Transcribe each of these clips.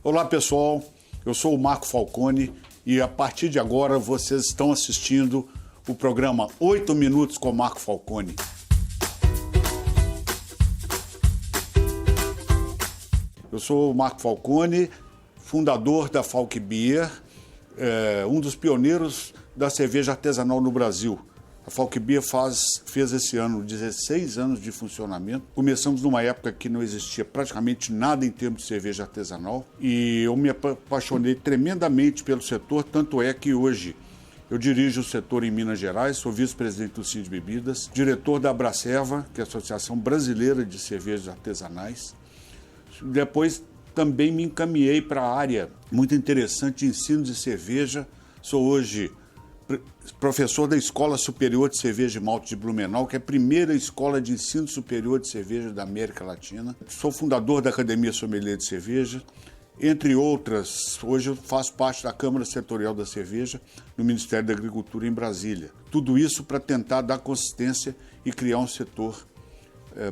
Olá pessoal, eu sou o Marco Falcone e a partir de agora vocês estão assistindo o programa 8 Minutos com Marco Falcone. Eu sou o Marco Falcone, fundador da Falk Beer, um dos pioneiros da cerveja artesanal no Brasil. A Falk Beer fez esse ano 16 anos de funcionamento. Começamos numa época que não existia praticamente nada em termos de cerveja artesanal e eu me apaixonei tremendamente pelo setor, tanto é que hoje eu dirijo o setor em Minas Gerais, sou vice-presidente do CID Bebidas, diretor da Abracerva, que é a Associação Brasileira de Cervejas Artesanais. Depois também me encaminhei para a área muito interessante de ensino de cerveja. Sou hoje professor da Escola Superior de Cerveja e Malte de Blumenau, que é a primeira escola de ensino superior de cerveja da América Latina. Sou fundador da Academia Sommelier de Cerveja, entre outras. Hoje eu faço parte da Câmara Setorial da Cerveja no Ministério da Agricultura em Brasília. Tudo isso para tentar dar consistência e criar um setor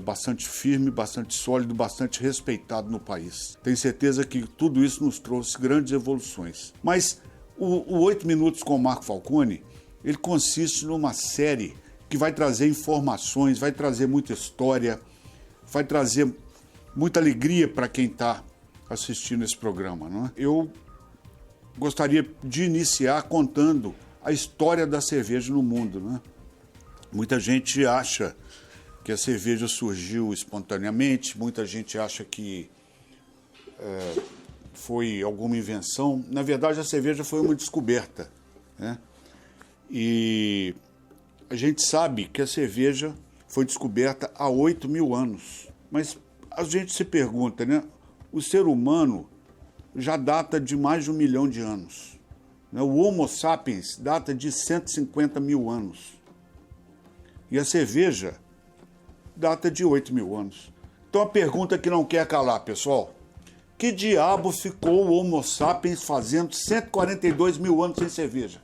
bastante firme, bastante sólido, bastante respeitado no país. Tenho certeza que tudo isso nos trouxe grandes evoluções. Mas o 8 Minutos com o Marco Falcone, ele consiste numa série que vai trazer informações, vai trazer muita história, vai trazer muita alegria para quem está assistindo esse programa, não é? Eu gostaria de iniciar contando a história da cerveja no mundo, não é? Muita gente acha que a cerveja surgiu espontaneamente, muita gente acha que foi alguma invenção. Na verdade, a cerveja foi uma descoberta, né? E a gente sabe que a cerveja foi descoberta há 8.000 anos. Mas a gente se pergunta, né? O ser humano já data de mais de 1 milhão de anos, né? O Homo sapiens data de 150.000 anos. E a cerveja data de 8.000 anos. Então a pergunta que não quer calar, pessoal: que diabo ficou o Homo sapiens fazendo 142.000 anos sem cerveja?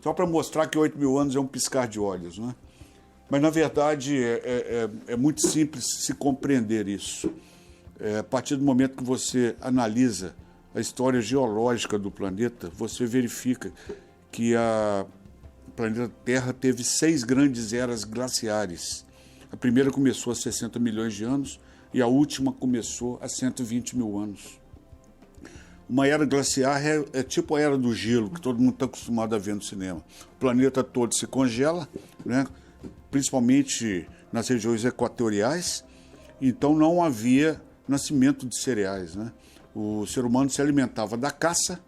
Só para mostrar que 8.000 anos é um piscar de olhos, né? Mas na verdade é muito simples se compreender isso. A partir do momento que você analisa a história geológica do planeta, você verifica que o planeta Terra teve 6 grandes eras glaciares. A primeira começou há 60 milhões de anos e a última começou há 120.000 anos. Uma era glaciar é tipo a era do gelo, que todo mundo está acostumado a ver no cinema. O planeta todo se congela, né? Principalmente nas regiões equatoriais, então não havia nascimento de cereais, né? O ser humano se alimentava da caça,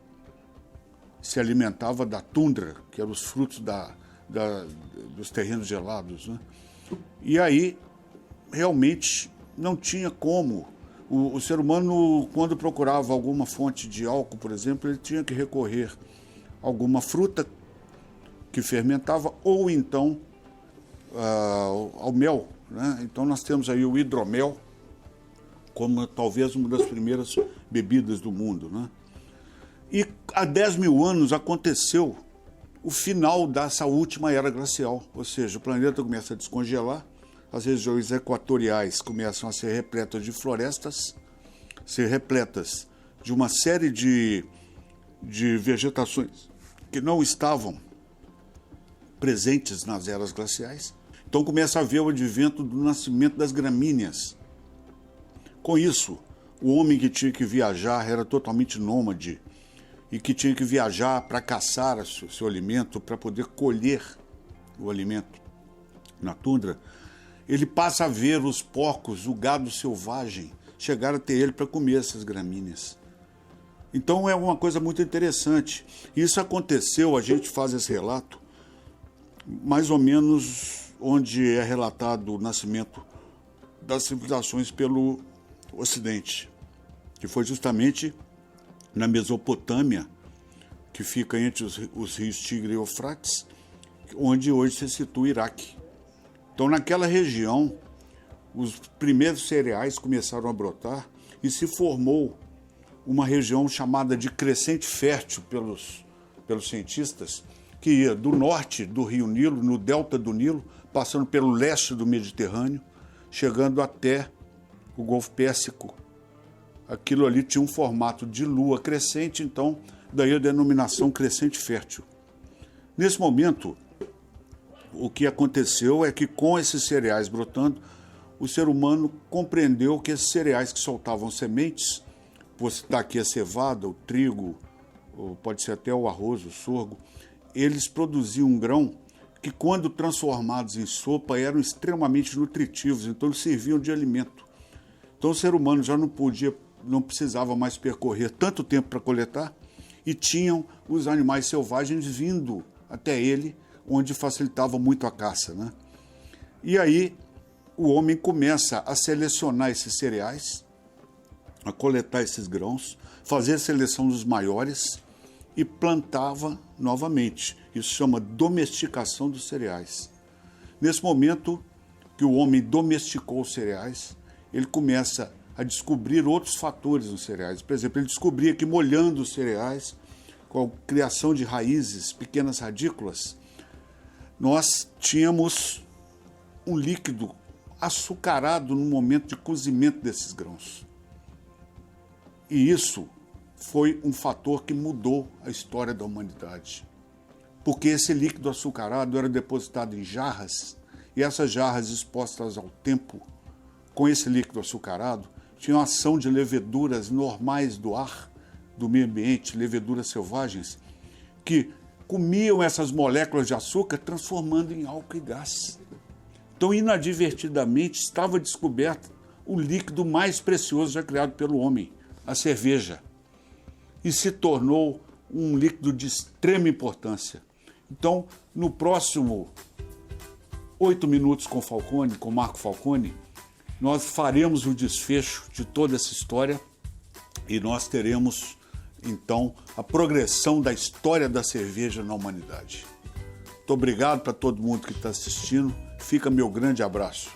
se alimentava da tundra, que eram os frutos dos terrenos gelados, né? E aí, realmente, não tinha como. O ser humano, quando procurava alguma fonte de álcool, por exemplo, ele tinha que recorrer a alguma fruta que fermentava ou então ao mel, né? Então nós temos aí o hidromel como talvez uma das primeiras bebidas do mundo, né? E há 10.000 anos aconteceu o final dessa última era glacial, ou seja, o planeta começa a descongelar, as regiões equatoriais começam a ser repletas de florestas, ser repletas de uma série de vegetações que não estavam presentes nas eras glaciais. Então começa a haver o advento do nascimento das gramíneas. Com isso, o homem que tinha que viajar era totalmente nômade, e que tinha que viajar para caçar seu alimento, para poder colher o alimento na tundra, ele passa a ver os porcos, o gado selvagem, chegar até ele para comer essas gramíneas. Então é uma coisa muito interessante. Isso aconteceu, a gente faz esse relato, mais ou menos onde é relatado o nascimento das civilizações pelo Ocidente, que foi justamente na Mesopotâmia, que fica entre os rios Tigre e Eufrates, onde hoje se situa o Iraque. Então, naquela região, os primeiros cereais começaram a brotar e se formou uma região chamada de crescente fértil pelos cientistas, que ia do norte do rio Nilo, no delta do Nilo, passando pelo leste do Mediterrâneo, chegando até o Golfo Pérsico, aquilo ali tinha um formato de lua crescente, então daí a denominação crescente fértil. Nesse momento, o que aconteceu é que com esses cereais brotando, o ser humano compreendeu que esses cereais que soltavam sementes, vou citar aqui a cevada, o trigo, ou pode ser até o arroz, o sorgo, eles produziam um grão que, quando transformados em sopa, eram extremamente nutritivos, então eles serviam de alimento. Então o ser humano já não precisava mais percorrer tanto tempo para coletar, e tinham os animais selvagens vindo até ele, onde facilitava muito a caça, né? E aí o homem começa a selecionar esses cereais, a coletar esses grãos, fazer a seleção dos maiores e plantava novamente. Isso chama domesticação dos cereais. Nesse momento que o homem domesticou os cereais, ele começa a descobrir outros fatores nos cereais. Por exemplo, ele descobria que molhando os cereais, com a criação de raízes, pequenas radículas, nós tínhamos um líquido açucarado no momento de cozimento desses grãos. E isso foi um fator que mudou a história da humanidade. Porque esse líquido açucarado era depositado em jarras, e essas jarras expostas ao tempo, com esse líquido açucarado, tinham ação de leveduras normais do ar, do meio ambiente, leveduras selvagens, que comiam essas moléculas de açúcar, transformando em álcool e gás. Então, inadvertidamente, estava descoberto o líquido mais precioso já criado pelo homem, a cerveja, e se tornou um líquido de extrema importância. Então, no próximo 8 minutos com Falcone, com Marco Falcone, nós faremos o desfecho de toda essa história e nós teremos, então, a progressão da história da cerveja na humanidade. Muito obrigado para todo mundo que está assistindo. Fica meu grande abraço.